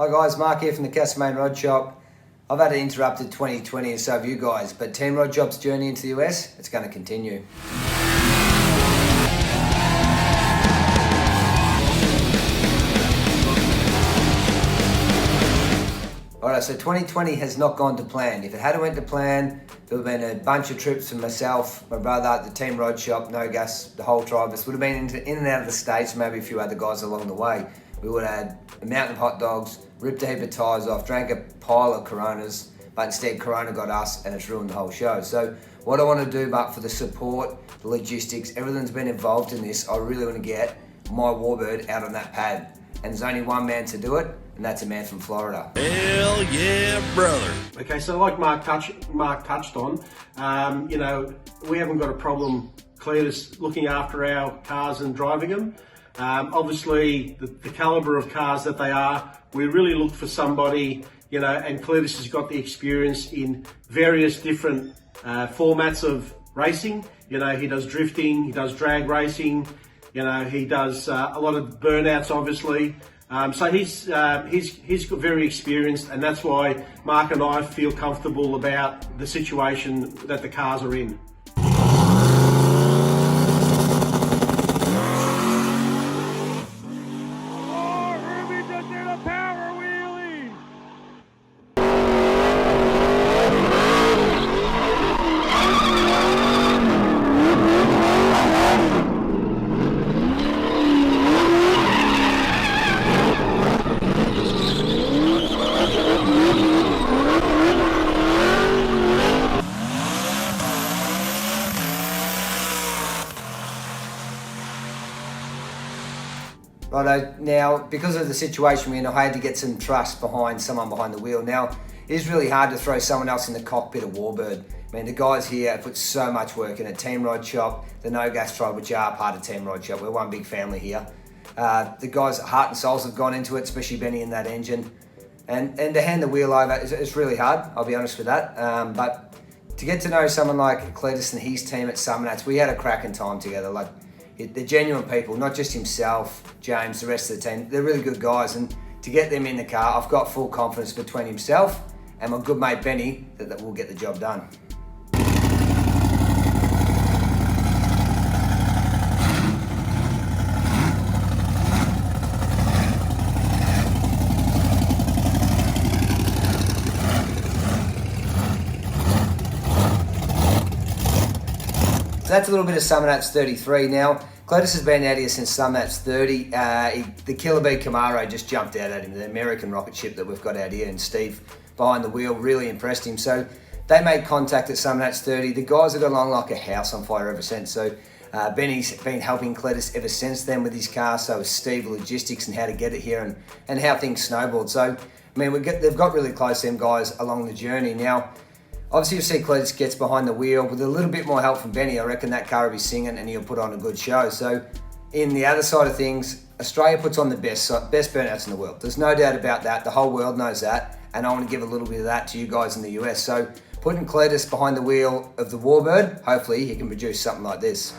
Hi guys, Mark here from the Castlemaine Rod Shop. I've had an interrupted 2020 and so have you guys, but Team Rod Shop's journey into the US, it's going to continue. Alright, so 2020 has not gone to plan. If it had went to plan, there would have been a bunch of trips for myself, my brother, the Team Rod Shop, No Gas, the whole tribe. This would have been in and out of the States, maybe a few other guys along the way. We would have had a mountain of hot dogs, ripped a heap of tyres off, drank a pile of Coronas, but instead Corona got us and it's ruined the whole show. So what I want to do, but for the support, the logistics, everything's been involved in this, I really want to get my Warbird out on that pad. And there's only one man to do it, and that's a man from Florida. Hell yeah, brother. Okay, so like Mark touched on, we haven't got a problem, Cletus, looking after our cars and driving them. Obviously, the calibre of cars that they are, we really look for somebody, and Cletus has got the experience in various different formats of racing. He does drifting, he does drag racing, he does a lot of burnouts, obviously. So he's very experienced, and that's why Mark and I feel comfortable about the situation that the cars are in. Righto, now because of the situation we're in, I had to get some trust behind someone behind the wheel. Now, it is really hard to throw someone else in the cockpit of Warbird. I mean, the guys here have put so much work in a Team Rod Shop, the No Gas Tribe, which are part of Team Rod Shop. We're one big family here. The guys' heart and souls have gone into it, especially Benny in that engine. And to hand the wheel over, it's really hard, I'll be honest with that. But to get to know someone like Cletus and his team at Summonats, we had a cracking time together. They're genuine people, not just himself, James, the rest of the team. They're really good guys, and to get them in the car, I've got full confidence between himself and my good mate Benny that we'll get the job done. So that's a little bit of Summonats 33. Now, Cletus has been out here since Summonats 30. The Killer Bee Camaro just jumped out at him, the American rocket ship that we've got out here, and Steve behind the wheel really impressed him. So they made contact at Summonats 30. The guys have got along like a house on fire ever since. So Benny's been helping Cletus ever since then with his car. So has Steve, logistics and how to get it here and how things snowballed. So, I mean, they've got really close, them guys, along the journey. Now, obviously, you see Cletus gets behind the wheel with a little bit more help from Benny. I reckon that car will be singing and he'll put on a good show. So, in the other side of things, Australia puts on the best burnouts in the world. There's no doubt about that. The whole world knows that. And I want to give a little bit of that to you guys in the US. So, putting Cletus behind the wheel of the Warbird, hopefully he can produce something like this.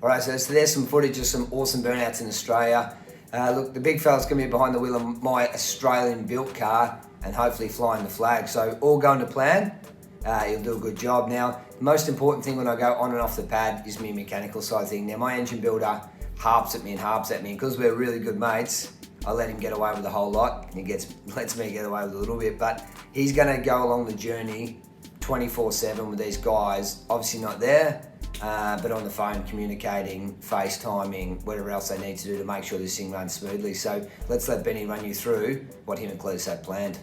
All right, so there's some footage of some awesome burnouts in Australia. Look, the big fella's going to be behind the wheel of my Australian-built car and hopefully flying the flag. So all going to plan. He'll do a good job. Now, the most important thing when I go on and off the pad is my mechanical side thing. Now, my engine builder harps at me, and because we're really good mates, I let him get away with a whole lot, and he lets me get away with a little bit. But he's going to go along the journey 24/7 with these guys. Obviously not there, but on the phone, communicating, FaceTiming, whatever else they need to do to make sure this thing runs smoothly. So let's let Benny run you through what him and Cletus had planned.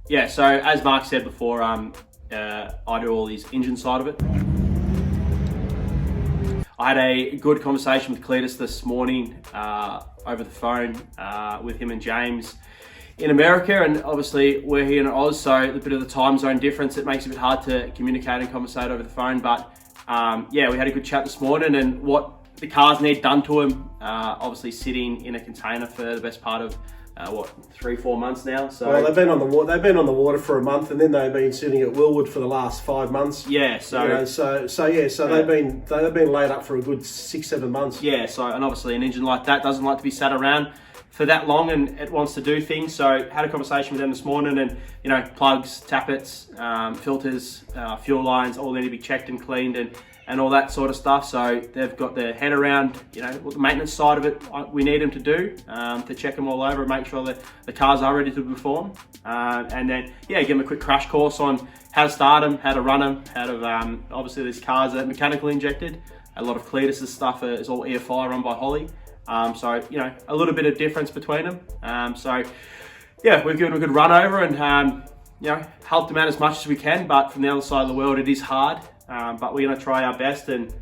Yeah, so as Mark said before, I do all his engine side of it. I had a good conversation with Cletus this morning over the phone with him and James in America, and obviously we're here in Oz, so a bit of the time zone difference, it makes it a bit hard to communicate and conversate over the phone. But yeah, we had a good chat this morning, and what the cars need done to them. Obviously sitting in a container for the best part of 3-4 months now. So well, they've been on the water. They've been on the water for a month, and then they've been sitting at Willwood for the last 5 months. Yeah. So you know, so they've been laid up for a good 6-7 months. Yeah. So, and obviously an engine like that doesn't like to be sat around for that long, and it wants to do things. So had a conversation with them this morning, and you know, plugs, tappets, filters, fuel lines all need to be checked and cleaned, and all that sort of stuff. So they've got their head around, you know, what the maintenance side of it we need them to do, to check them all over and make sure that the cars are ready to perform. And then, yeah, give them a quick crash course on how to start them, how to run them, how to, obviously these cars are mechanical injected. A lot of Cletus' stuff is all EFI run by Holly. So, you know, a little bit of difference between them. So, yeah, we've given them a good run over and, you know, helped them out as much as we can. But from the other side of the world, it is hard. But we're going to try our best, and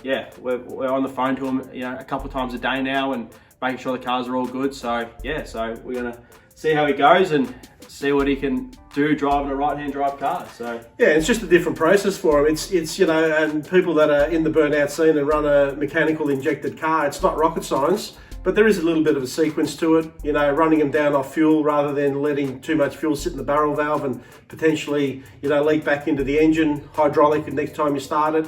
yeah, we're on the phone to them, you know, a couple of times a day now, and making sure the cars are all good. So yeah, so we're going to see how he goes and see what he can do driving a right-hand drive car. So yeah, it's just a different process for him. It's you know, and people that are in the burnout scene and run a mechanical injected car, it's not rocket science. But there is a little bit of a sequence to it, you know, running them down off fuel rather than letting too much fuel sit in the barrel valve and potentially, you know, leak back into the engine, hydraulic next time you start it.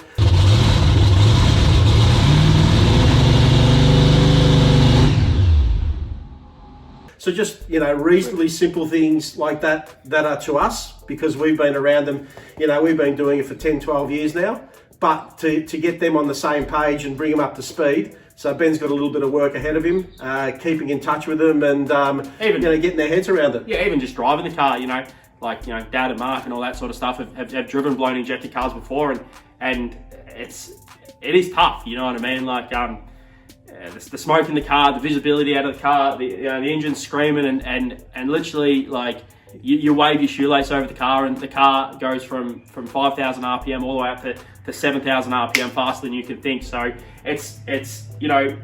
So just, you know, reasonably simple things like that are to us, because we've been around them, you know, we've been doing it for 10, 12 years now. But to get them on the same page and bring them up to speed, so Ben's got a little bit of work ahead of him, keeping in touch with them and even, you know, getting their heads around it. Yeah, even just driving the car, you know, like, you know, Dad and Mark and all that sort of stuff have driven blown injected cars before, and it is tough, you know what I mean? Like the smoke in the car, the visibility out of the car, the engine screaming, and literally like you wave your shoelace over the car, and the car goes from 5,000 RPM all the way up to 7,000 RPM faster than you can think. So it's you know,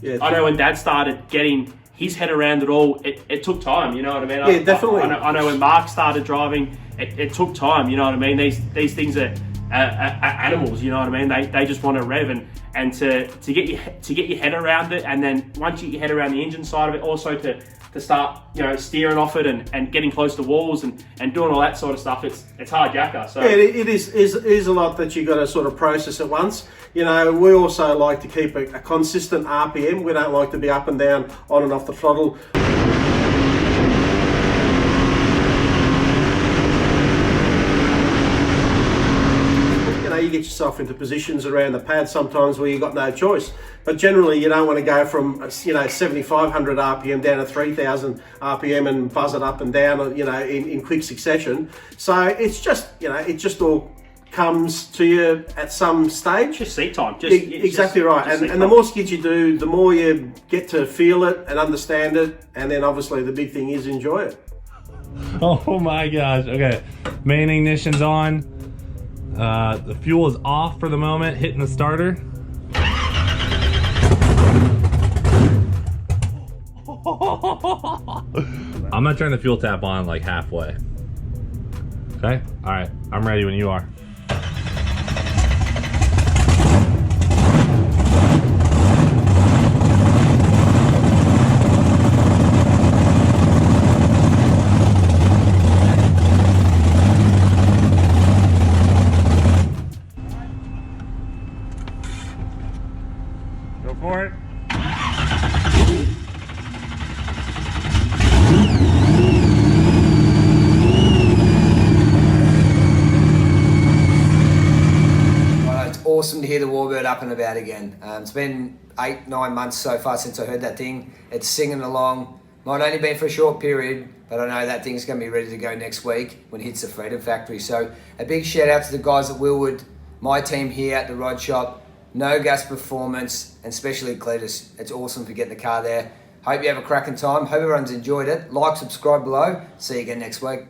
yeah, I know when Dad started getting his head around it all, it took time, you know what I mean? Yeah, definitely. I know when Mark started driving, it took time, you know what I mean? These things are animals, you know what I mean? They just want to rev, and to get your head around it, and then once you get your head around the engine side of it, also to start, you know, steering off it and getting close to walls and doing all that sort of stuff. It's hard jacker. So yeah, it is a lot that you got to sort of process at once. You know, we also like to keep a consistent RPM. We don't like to be up and down, on and off the throttle. You get yourself into positions around the pad sometimes where you've got no choice. But generally, you don't want to go from, you know, 7,500 RPM down to 3,000 RPM and buzz it up and down, you know, in quick succession. So it's just, you know, it just all comes to you at some stage. Just seat time. Exactly right. And the more skids you do, the more you get to feel it and understand it. And then obviously the big thing is enjoy it. Oh my gosh. Okay. Main ignition's on. The fuel is off for the moment, hitting the starter. I'm gonna turn the fuel tap on like halfway. Okay? Alright, I'm ready when you are. Go for it. It's awesome to hear the Warbird up and about again. It's been 8-9 months so far since I heard that thing. It's singing along. Might only been for a short period, but I know that thing's going to be ready to go next week when it hits the Freedom Factory. So a big shout out to the guys at Willwood, my team here at the Rod Shop, No Gas Performance, and especially Cletus. It's awesome for getting the car there. Hope you have a cracking time. Hope everyone's enjoyed it. Like, subscribe below. See you again next week.